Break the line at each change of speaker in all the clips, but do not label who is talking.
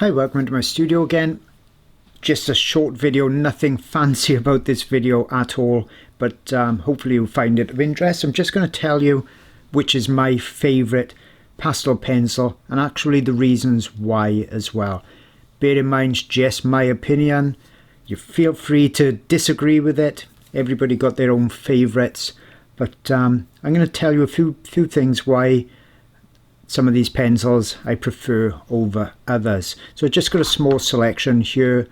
Hi, welcome to my studio again. Just a short video, nothing fancy about this video at all, but hopefully you'll find it of interest. I'm just going to tell you which is my favourite pastel pencil and actually the reasons why as well. Bear in mind, it's just my opinion. You feel free to disagree with it. Everybody got their own favourites, but I'm going to tell you a few things why some of these pencils I prefer over others. So I just got a small selection here.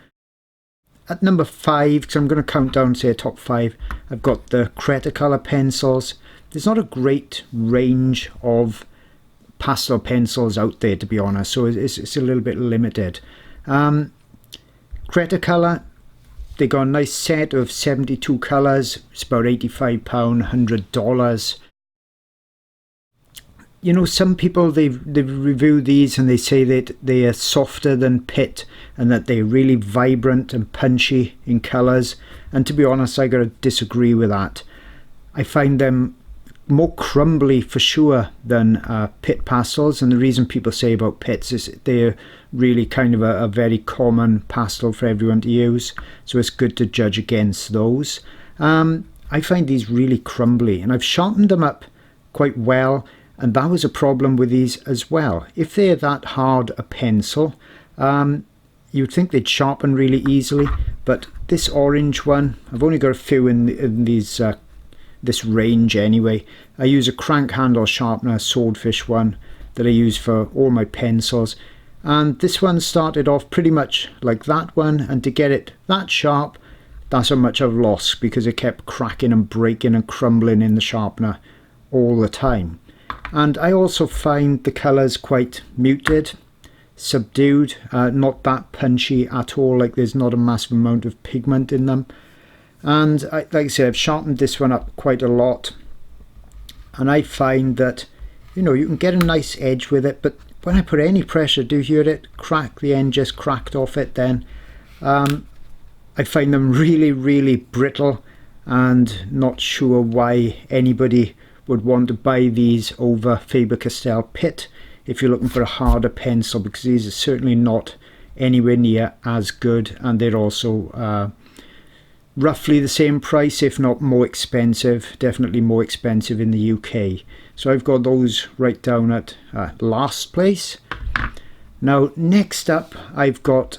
At number 5, because I'm going to count down, say, top 5, I've got the Creta Color pencils. There's not a great range of pastel pencils out there, to be honest, so it's a little bit limited. Creta Color, they got a nice set of 72 colours. It's about £85, $100. You know, some people, they review these and they say that they are softer than Pitt and that they're really vibrant and punchy in colours. And to be honest, I got to disagree with that. I find them more crumbly for sure than Pitt pastels. And the reason people say about Pitts is they're really kind of a very common pastel for everyone to use. So it's good to judge against those. I find these really crumbly and I've sharpened them up quite well. And that was a problem with these as well. If they're that hard a pencil, you'd think they'd sharpen really easily. But this orange one, I've only got a few in these this range anyway. I use a crank handle sharpener, swordfish one, that I use for all my pencils. And this one started off pretty much like that one. And to get it that sharp, that's how much I've lost because it kept cracking and breaking and crumbling in the sharpener all the time. And I also find the colours quite muted, subdued, not that punchy at all, like there's not a massive amount of pigment in them. And like I said, I've sharpened this one up quite a lot. And I find that, you know, you can get a nice edge with it, but when I put any pressure, do you hear it crack? The end just cracked off it then. I find them really, really brittle and not sure why anybody would want to buy these over Faber-Castell Pitt if you're looking for a harder pencil, because these are certainly not anywhere near as good, and they're also roughly the same price, if not more expensive, definitely more expensive in the UK. So I've got those right down at last place. Now next up I've got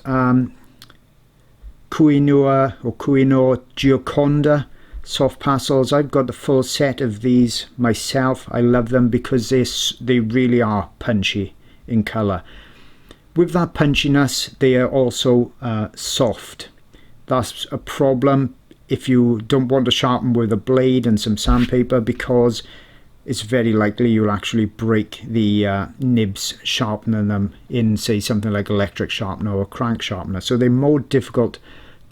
Koh-i-Noor Gioconda soft pastels. I've got the full set of these myself. I love them because they really are punchy in colour. With that punchiness, they are also soft. That's a problem if you don't want to sharpen with a blade and some sandpaper, because it's very likely you'll actually break the nibs sharpening them in, say, something like electric sharpener or crank sharpener. So they're more difficult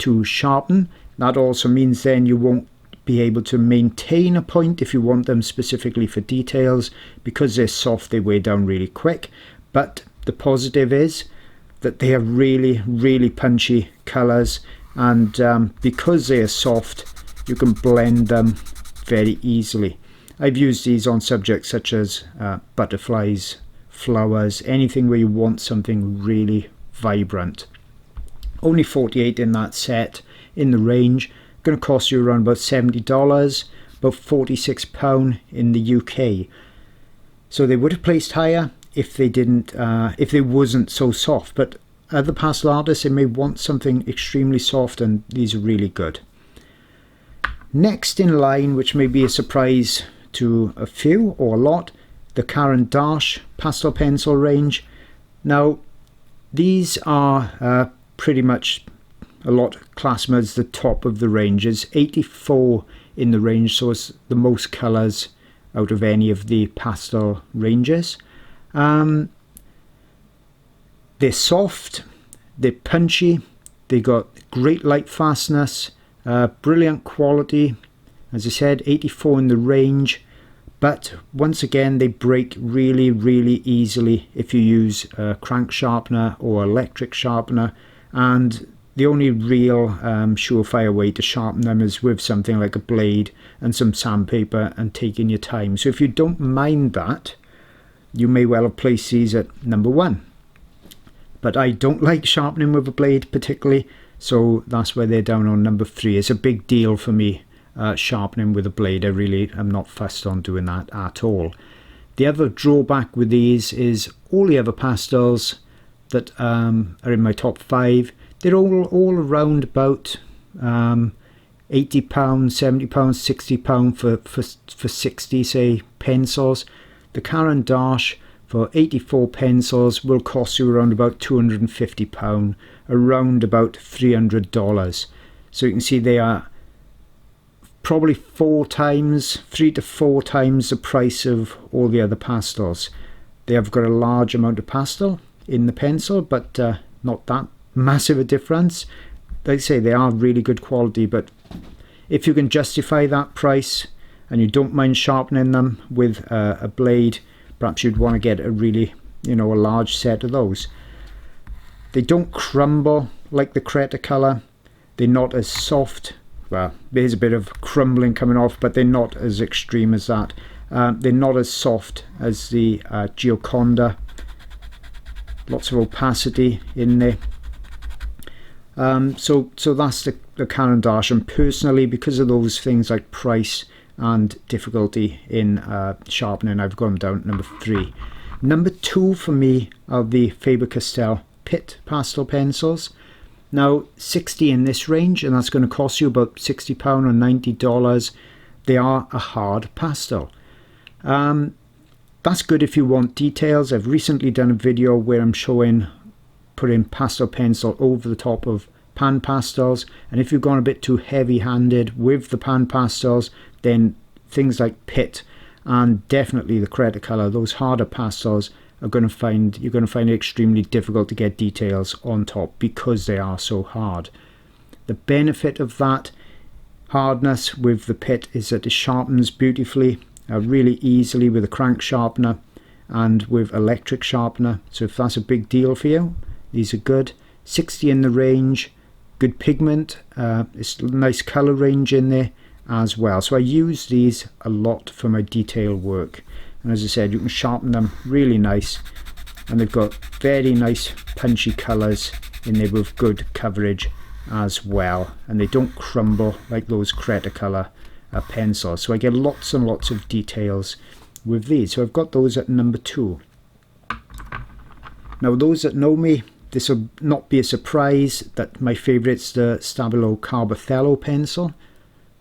to sharpen. That also means then you won't be able to maintain a point if you want them specifically for details. Because they're soft, they wear down really quick. But the positive is that they are really, really punchy colours, and because they are soft, you can blend them very easily. I've used these on subjects such as butterflies, flowers, anything where you want something really vibrant. Only 48 in that set in the range. Going to cost you around about $70, about £46 in the UK. So they would have placed higher if they didn't, if they wasn't so soft. But other pastel artists, they may want something extremely soft, and these are really good. Next in line, which may be a surprise to a few or a lot, the Caran DAche pastel pencil range. Now these are pretty much a lot classed as the top of the range. Is 84 in the range, so it's the most colours out of any of the pastel ranges. They're soft, they're punchy, they got great light fastness, brilliant quality. As I said, 84 in the range, but once again they break really, really easily if you use a crank sharpener or electric sharpener, and the only real surefire way to sharpen them is with something like a blade and some sandpaper and taking your time. So if you don't mind that, you may well have placed these at number 1. but I don't like sharpening with a blade particularly, so that's why they're down on number 3. It's a big deal for me, sharpening with a blade. I really am not fussed on doing that at all. The other drawback with these is all the other pastels that are in my top 5, they're all around about £80, £70, £60 for 60, say, pencils. The Caran d'Ache for 84 pencils will cost you around about £250, around about $300. So you can see they are probably 3 to 4 times the price of all the other pastels. They have got a large amount of pastel in the pencil, but not that massive a difference. Like I say, they are really good quality, but if you can justify that price and you don't mind sharpening them with a blade, perhaps you'd want to get a really, a large set of those. They don't crumble like the Creta Color. They're not as soft. Well, there's a bit of crumbling coming off, but they're not as extreme as that. They're not as soft as the Gioconda. Lots of opacity in there. So that's the Caran d'Ache, and personally, because of those things like price and difficulty in sharpening, I've gone down to number 3. Number 2 for me are the Faber-Castell Pitt pastel pencils. Now, 60 in this range, and that's going to cost you about £60 or $90. They are a hard pastel. That's good if you want details. I've recently done a video where I'm showing putting pastel pencil over the top of pan pastels, and if you've gone a bit too heavy-handed with the pan pastels, then things like Pitt and definitely the Creta Color, those harder pastels, you're going to find it extremely difficult to get details on top because they are so hard. The benefit of that hardness with the Pitt is that it sharpens beautifully, really easily with a crank sharpener and with electric sharpener. So if that's a big deal for you, these are good. 60 in the range, good pigment, it's a nice color range in there as well. So I use these a lot for my detail work, and as I said, you can sharpen them really nice, and they've got very nice punchy colors in there with good coverage as well, and they don't crumble like those Creta Color pencils. So I get lots and lots of details with these. So I've got those at number 2. Now, those that know me, this will not be a surprise that my favourite's the Stabilo Carbothello pencil.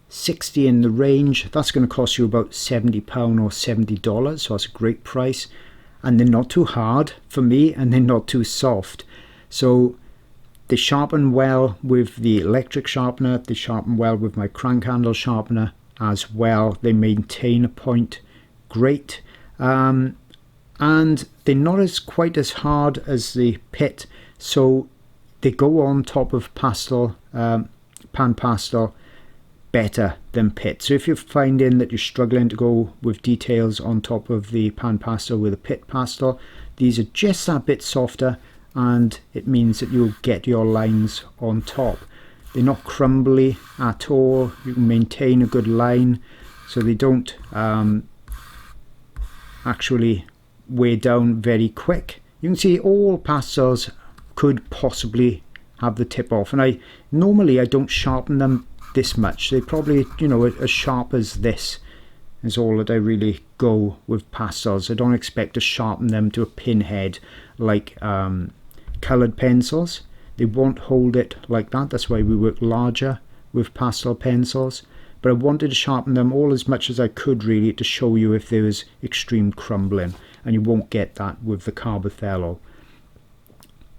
60 in the range. That's going to cost you about £70 or $70, so that's a great price. And they're not too hard for me, and they're not too soft. So they sharpen well with the electric sharpener. They sharpen well with my crank handle sharpener as well. They maintain a point great. And they're not quite as hard as the Pitt, so they go on top of pastel, pan pastel, better than Pitt. So if you're finding that you're struggling to go with details on top of the pan pastel with a Pitt pastel, these are just that bit softer, and it means that you'll get your lines on top. They're not crumbly at all. You can maintain a good line, so they don't actually weigh down very quick. You can see all pastels could possibly have the tip off, and normally I don't sharpen them this much. They probably, as sharp as this is all that I really go with pastels. I don't expect to sharpen them to a pinhead like coloured pencils. They won't hold it like that. That's why we work larger with pastel pencils. But I wanted to sharpen them all as much as I could, really, to show you if there was extreme crumbling, and you won't get that with the Carbothello.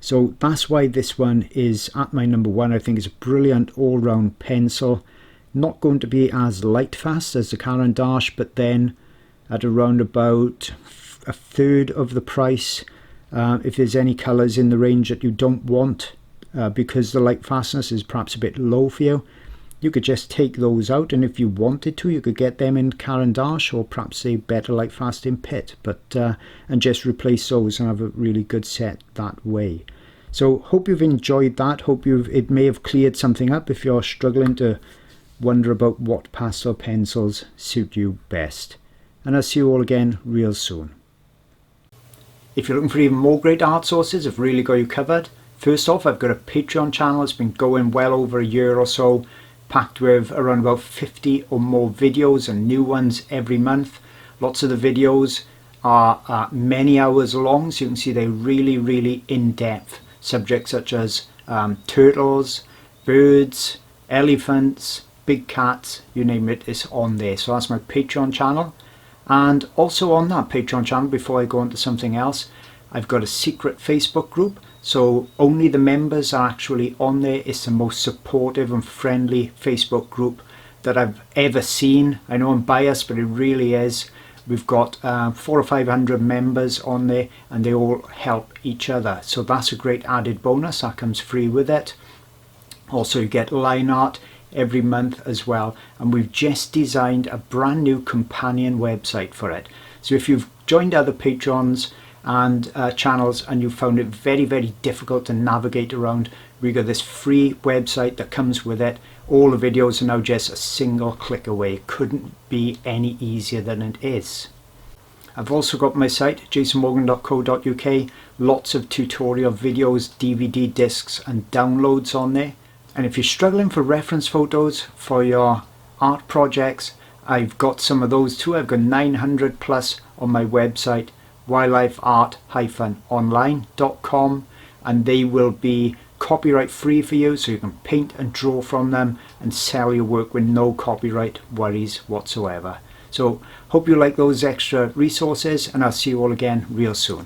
So that's why this one is at my number 1. I think it's a brilliant all-round pencil. Not going to be as light fast as the Caran d'Ache, but then at around about a third of the price. If there's any colours in the range that you don't want, because the light fastness is perhaps a bit low for you, you could just take those out, and if you wanted to, you could get them in Caran d'Ache, or perhaps a better light fast in Pitt, and just replace those and have a really good set that way. So hope you've enjoyed that. Hope it may have cleared something up if you're struggling to wonder about what pastel pencils suit you best. And I'll see you all again real soon. If you're looking for even more great art sources, I've really got you covered. First off, I've got a Patreon channel. It's been going well over a year or so, packed with around about 50 or more videos and new ones every month. Lots of the videos are many hours long, so you can see they're really in-depth. Subjects such as turtles, birds, elephants, big cats, you name it, it's on there. So that's my Patreon channel. And also on that Patreon channel, before I go into something else, I've got a secret Facebook group. So only the members are actually on there. It's the most supportive and friendly Facebook group that I've ever seen. I know I'm biased, but it really is. We've got 400 or 500 members on there, and they all help each other. So that's a great added bonus. That comes free with it. Also, you get line art every month as well. And we've just designed a brand new companion website for it. So if you've joined other Patreons and channels and you found it very difficult to navigate around, we got this free website that comes with it. All the videos are now just a single click away. It couldn't be any easier than it is. I've also got my site, jasonmorgan.co.uk, lots of tutorial videos, DVD discs and downloads on there. And if you're struggling for reference photos for your art projects, I've got some of those too. I've got 900 plus on my website, wildlifeart-online.com, and they will be copyright free for you, so you can paint and draw from them and sell your work with no copyright worries whatsoever. So hope you like those extra resources, and I'll see you all again real soon.